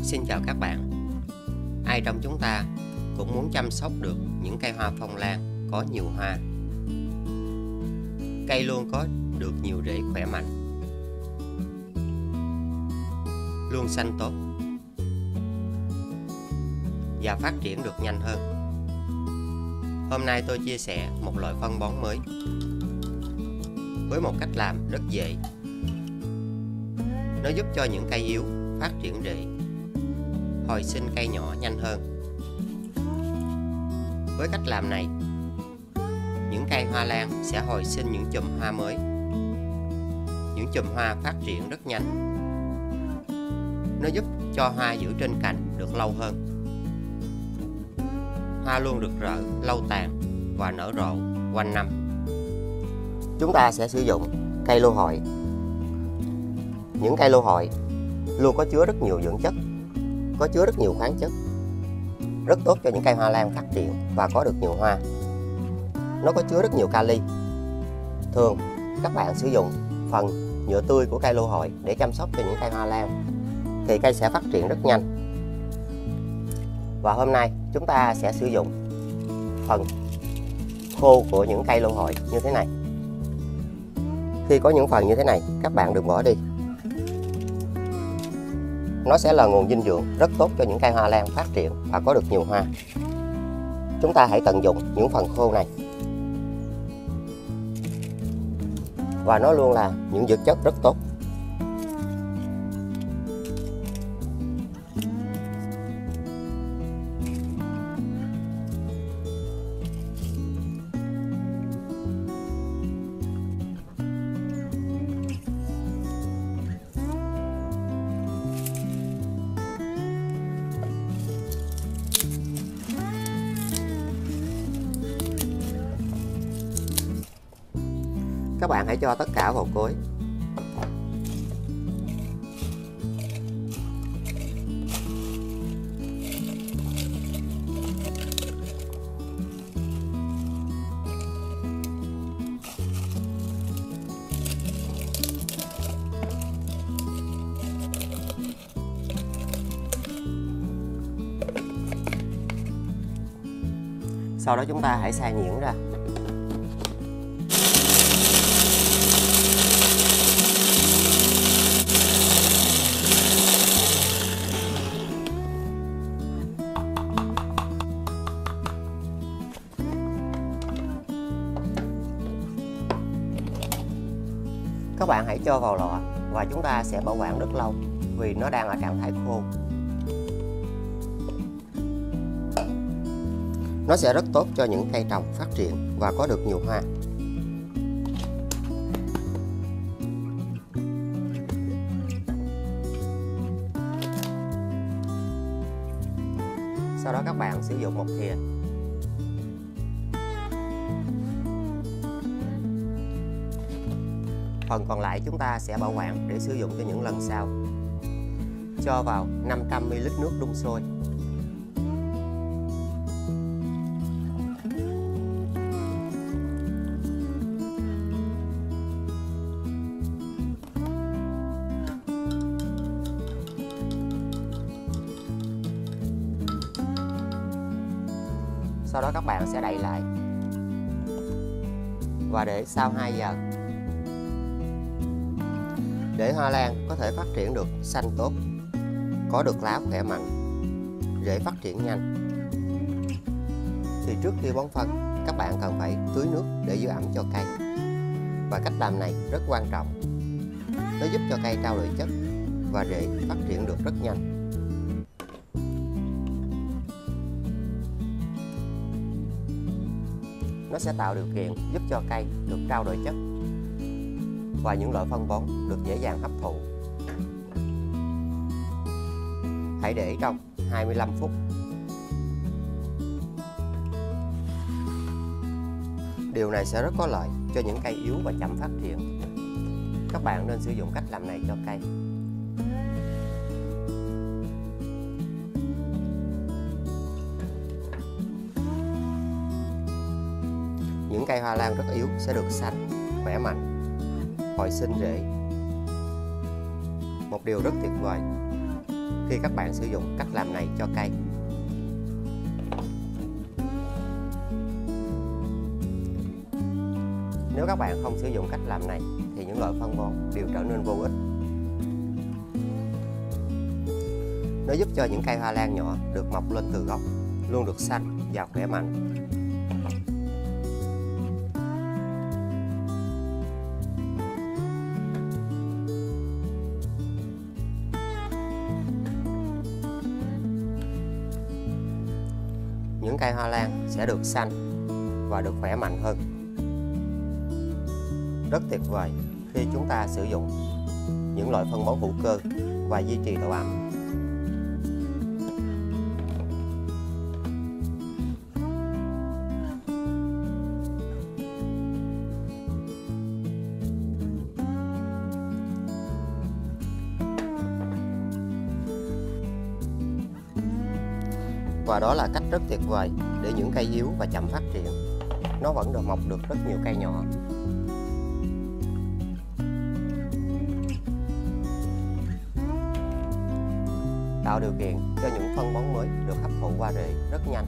Xin chào các bạn. Ai trong chúng ta cũng muốn chăm sóc được những cây hoa phong lan có nhiều hoa. Cây luôn có được nhiều rễ khỏe mạnh, luôn xanh tốt và phát triển được nhanh hơn. Hôm nay tôi chia sẻ một loại phân bón mới với một cách làm rất dễ. Nó giúp cho những cây yếu phát triển rễ, hồi sinh cây nhỏ nhanh hơn. Với cách làm này, những cây hoa lan sẽ hồi sinh những chùm hoa mới. Những chùm hoa phát triển rất nhanh. Nó giúp cho hoa giữ trên cành được lâu hơn. Hoa luôn rực rỡ, lâu tàn và nở rộ quanh năm. Chúng ta sẽ sử dụng cây lô hội. Những cây lô hội luôn có chứa rất nhiều dưỡng chất, có chứa rất nhiều khoáng chất, rất tốt cho những cây hoa lan phát triển và có được nhiều hoa. Nó có chứa rất nhiều kali. Thường các bạn sử dụng phần nhựa tươi của cây lô hội để chăm sóc cho những cây hoa lan thì cây sẽ phát triển rất nhanh. Và hôm nay chúng ta sẽ sử dụng phần khô của những cây lô hội như thế này. Khi có những phần như thế này, các bạn đừng bỏ đi. Nó sẽ là nguồn dinh dưỡng rất tốt cho những cây hoa lan phát triển và có được nhiều hoa. Chúng ta hãy tận dụng những phần khô này. Và nó luôn là những dưỡng chất rất tốt. Các bạn hãy cho tất cả vào cối. Sau đó chúng ta hãy xay nhuyễn ra. Các bạn hãy cho vào lọ và chúng ta sẽ bảo quản rất lâu vì nó đang ở trạng thái khô. Nó sẽ rất tốt cho những cây trồng phát triển và có được nhiều hoa. Sau đó các bạn sử dụng một thìa. Phần còn lại chúng ta sẽ bảo quản để sử dụng cho những lần sau. Cho vào 500ml nước đun sôi. Sau đó các bạn sẽ đậy lại và để sau 2 giờ để hoa lan có thể phát triển được xanh tốt, có được lá khỏe mạnh, rễ phát triển nhanh. Thì trước khi bón phân, các bạn cần phải tưới nước để giữ ẩm cho cây. Và cách làm này rất quan trọng. Nó giúp cho cây trao đổi chất và rễ phát triển được rất nhanh. Nó sẽ tạo điều kiện giúp cho cây được trao đổi chất và những loại phân bón được dễ dàng hấp thụ. Hãy để trong 25 phút. Điều này sẽ rất có lợi cho những cây yếu và chậm phát triển. Các bạn nên sử dụng cách làm này cho cây. Những cây hoa lan rất yếu sẽ được xanh, khỏe mạnh, hồi sinh rễ. Một điều rất tuyệt vời. khi các bạn sử dụng cách làm này cho cây. Nếu các bạn không sử dụng cách làm này thì những loại phân bón đều trở nên vô ích. Nó giúp cho những cây hoa lan nhỏ được mọc lên từ gốc luôn được xanh và khỏe mạnh. Những cây hoa lan sẽ được xanh và được khỏe mạnh hơn. Rất tuyệt vời khi chúng ta sử dụng những loại phân bón hữu cơ và duy trì độ ẩm. Và đó là cách rất tuyệt vời để những cây yếu và chậm phát triển, nó vẫn được mọc được rất nhiều cây nhỏ. Tạo điều kiện cho những phân bón mới được hấp thụ qua rễ rất nhanh.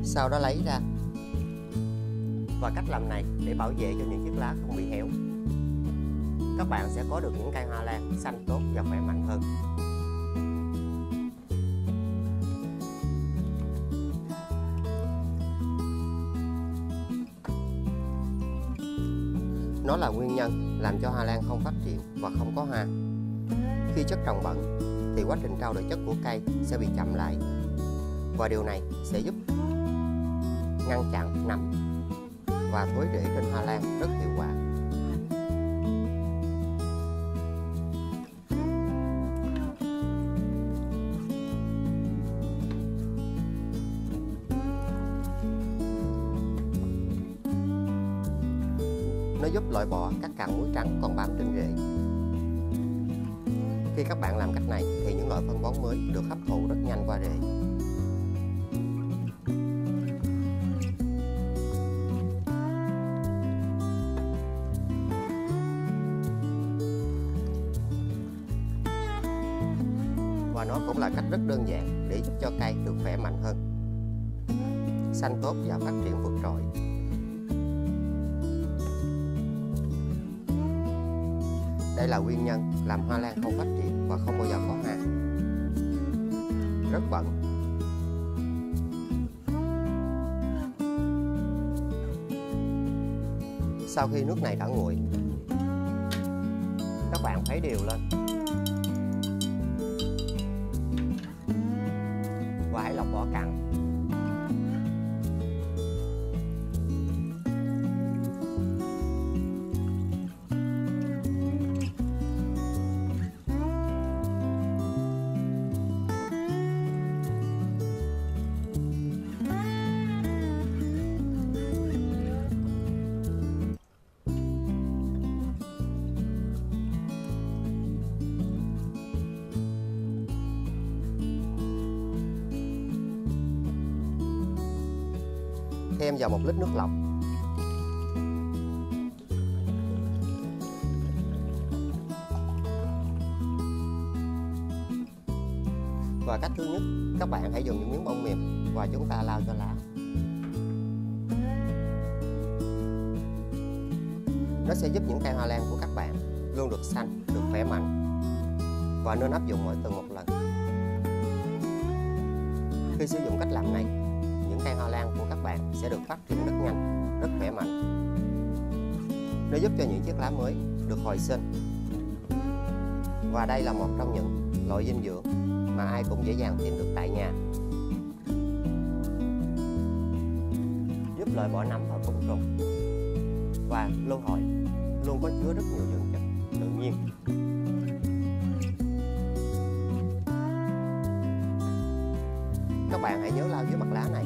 Sau đó lấy ra. Và cách làm này để bảo vệ cho những chiếc lá không bị héo. Các bạn sẽ có được những cây hoa lan xanh tốt và khỏe mạnh hơn. Nó là nguyên nhân làm cho hoa lan không phát triển và không có hoa. Khi chất trồng bẩn thì quá trình trao đổi chất của cây sẽ bị chậm lại. Và điều này sẽ giúp ngăn chặn nấm và thối rễ trên hoa lan rất hiệu quả. Nó giúp loại bỏ các cặn muối trắng còn bám trên rễ. Khi các bạn làm cách này thì những loại phân bón mới được hấp thụ rất nhanh qua rễ. Và nó cũng là cách rất đơn giản để giúp cho cây được khỏe mạnh hơn, xanh tốt và phát triển vượt trội. Đây là nguyên nhân làm hoa lan không phát triển và không bao giờ có hoa. Rất bận. Sau khi nước này đã nguội, các bạn khuấy đều lên và hãy lọc vỏ cặn. Thêm vào 1 lít nước lọc. Và cách thứ nhất, các bạn hãy dùng những miếng bông mềm và chúng ta lau cho lá. Nó sẽ giúp những cây hoa lan của các bạn luôn được xanh, được khỏe mạnh và nên áp dụng mỗi tuần 1 lần. Khi sử dụng cách làm này, những cây hoa lan của các bạn sẽ được phát triển rất nhanh, rất khỏe mạnh. Nó giúp cho những chiếc lá mới được hồi sinh. Và đây là một trong những loại dinh dưỡng mà ai cũng dễ dàng tìm được tại nhà. Giúp loại bỏ nấm và côn trùng. Và lưu hội luôn có chứa rất nhiều dưỡng chất tự nhiên. Các bạn hãy nhớ lau dưới mặt lá này,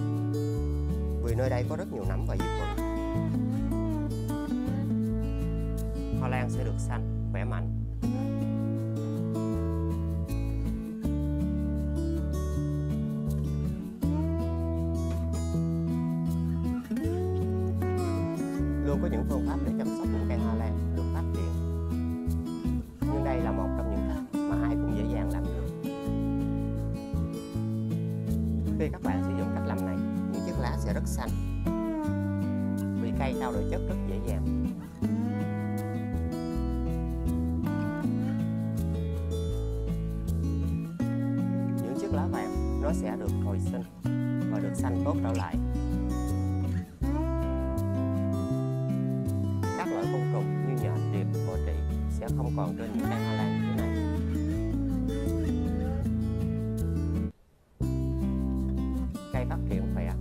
vì nơi đây có rất nhiều nấm và vi khuẩn. Hoa lan sẽ được xanh, khỏe mạnh. Luôn có những phương pháp để chăm sóc những cây hoa lan được phát triển, nhưng đây là một trong những cách mà ai cũng dễ dàng làm được. Khi các bạn sử dụng cách làm này, những chiếc lá sẽ rất xanh, vì cây trao đổi chất rất dễ dàng. Những chiếc lá vàng nó sẽ được hồi sinh và được xanh tốt trở lại. Các loại côn trùng như nhện, điệp, bọ trị sẽ không còn trên những cây hoa lan như thế này. Cây phát triển khỏe,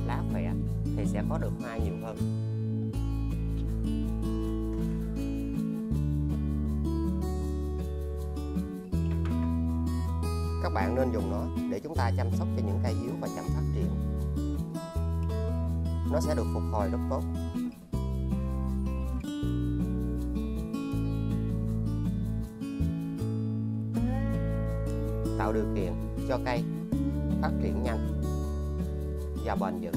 lá khỏe thì sẽ có được hoa nhiều hơn. Các bạn nên dùng nó để chúng ta chăm sóc cho những cây yếu và chậm phát triển. Nó sẽ được phục hồi rất tốt. Tạo điều kiện cho cây phát triển nhanh và bền vững.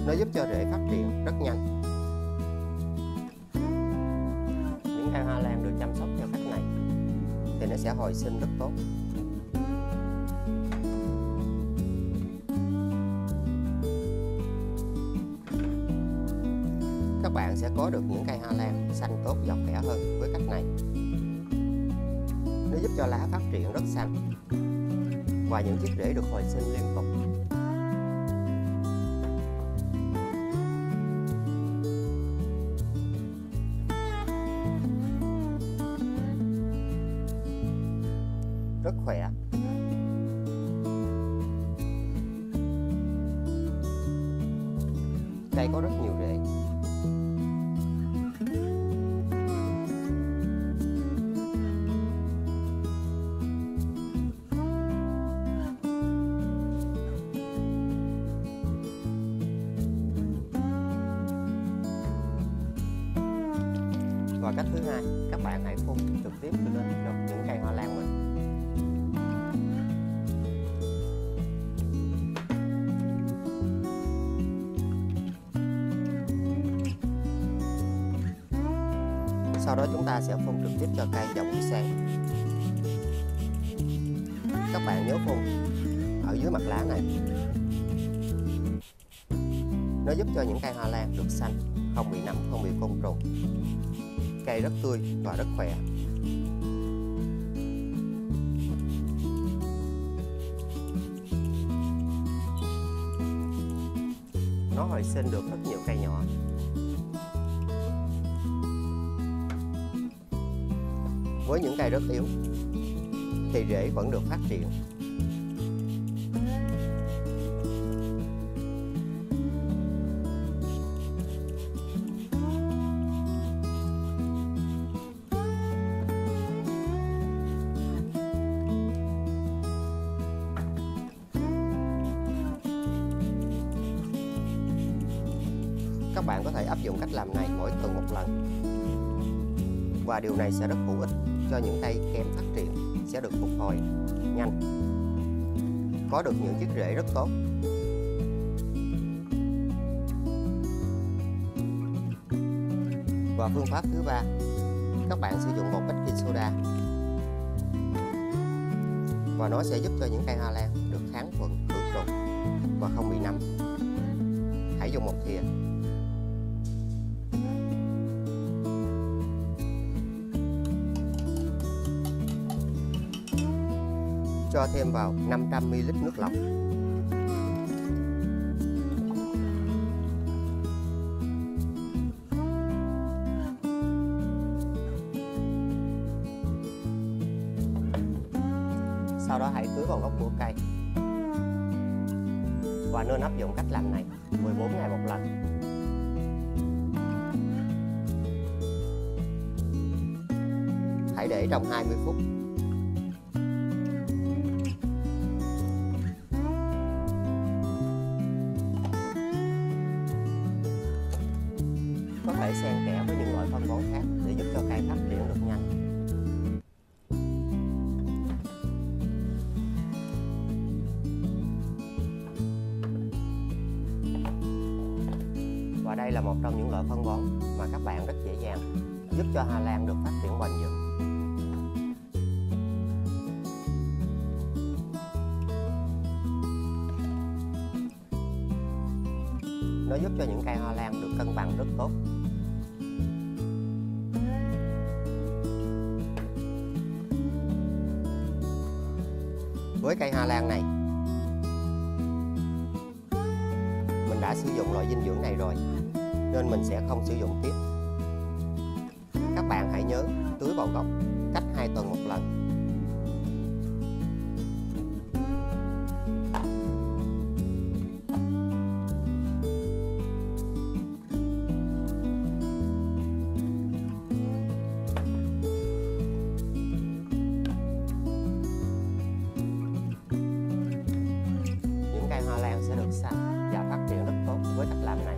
Nó giúp cho rễ phát triển rất nhanh. Những cây hoa lan được chăm sóc theo cách này thì nó sẽ hồi sinh rất tốt. Các bạn sẽ có được những cây hoa lan xanh tốt và khỏe hơn với cách này. Nó giúp cho lá phát triển rất xanh và những chiếc rễ được hồi sinh liên tục. Rất khỏe. Cây có rất nhiều rễ. Và cách thứ hai, các bạn hãy phun trực tiếp lên những cây hoa lan mình. Sau đó chúng ta sẽ phun trực tiếp cho cây vào buổi sáng. Các bạn nhớ phun ở dưới mặt lá này. Nó giúp cho những cây hoa lan được xanh, không bị nấm, không bị côn trùng. Cây rất tươi và rất khỏe. Nó hồi sinh được rất nhiều cây nhỏ. Với những cây rất yếu thì rễ vẫn được phát triển. Các bạn có thể áp dụng cách làm này mỗi tuần một lần. Và điều này sẽ rất hữu ích cho những cây kém phát triển sẽ được phục hồi nhanh, có được những chiếc rễ rất tốt. Và phương pháp thứ ba, các bạn sử dụng bột baking soda và nó sẽ giúp cho những cây hoa lan được kháng khuẩn, khử trùng và không bị nấm. Hãy dùng một thìa. Cho thêm vào 500ml nước lọc. Sau đó hãy tưới vào gốc của cây. Và nên áp dụng cách làm này 14 ngày một lần. Hãy để trong 20 phút. Có thể xen kẽ với những loại phân bón khác để giúp cho cây phát triển được nhanh. Và đây là một trong những loại phân bón mà các bạn rất dễ dàng giúp cho hoa lan được phát triển bền vững. Nó giúp cho những cây hoa lan được cân bằng rất tốt. Với cây hoa lan này, mình đã sử dụng loại dinh dưỡng này rồi nên mình sẽ không sử dụng tiếp. Các bạn hãy nhớ tưới vào gốc cách 2 tuần một lần. Những cây hoa lan sẽ được xanh và phát triển rất tốt với cách làm này.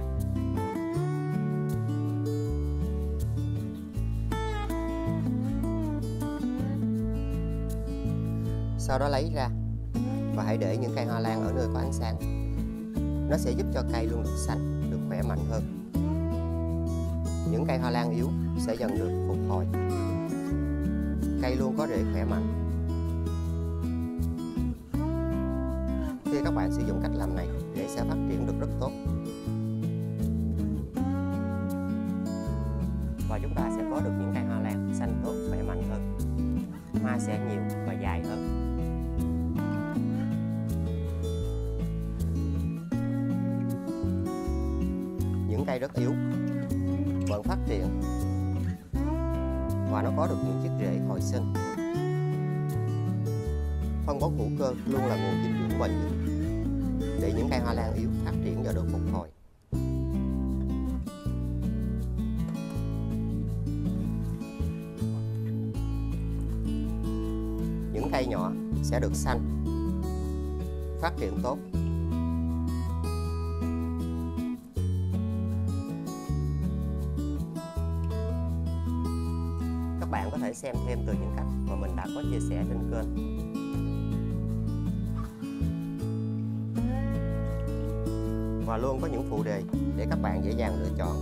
Sau đó lấy ra và hãy để những cây hoa lan ở nơi có ánh sáng. Nó sẽ giúp cho cây luôn được xanh, được khỏe mạnh hơn. Những cây hoa lan yếu sẽ dần được phục hồi. Cây luôn có rễ khỏe mạnh. Khi các bạn sử dụng cách làm này, rễ sẽ phát triển được rất tốt. Và chúng ta sẽ có được những cây hoa lan xanh tốt, khỏe mạnh hơn. Hoa sẽ nhiều và dài hơn. Những cây rất yếu vẫn phát triển và nó có được những chiếc rễ hồi sinh. Phân bón hữu cơ luôn là nguồn dinh dưỡng bền vững để những cây hoa lan yếu phát triển và được phục hồi. Những cây nhỏ sẽ được xanh, phát triển tốt. Các bạn có thể xem thêm từ những cách mà mình đã có chia sẻ trên kênh. Và luôn có những phụ đề để các bạn dễ dàng lựa chọn.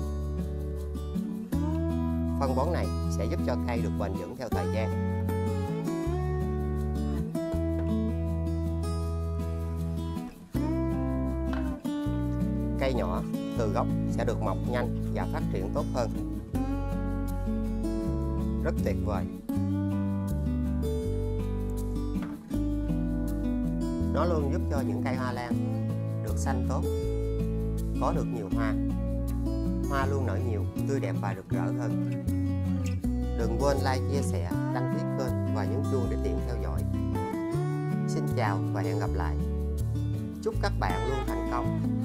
Phân bón này sẽ giúp cho cây được bền vững theo thời gian. Cây nhỏ từ gốc sẽ được mọc nhanh và phát triển tốt hơn. Rất tuyệt vời. Nó luôn giúp cho những cây hoa lan được xanh tốt, có được nhiều hoa. Hoa luôn nở nhiều, tươi đẹp và rực rỡ hơn. Đừng quên like, chia sẻ, đăng ký kênh và nhấn chuông để tiện theo dõi. Xin chào và hẹn gặp lại. Chúc các bạn luôn thành công.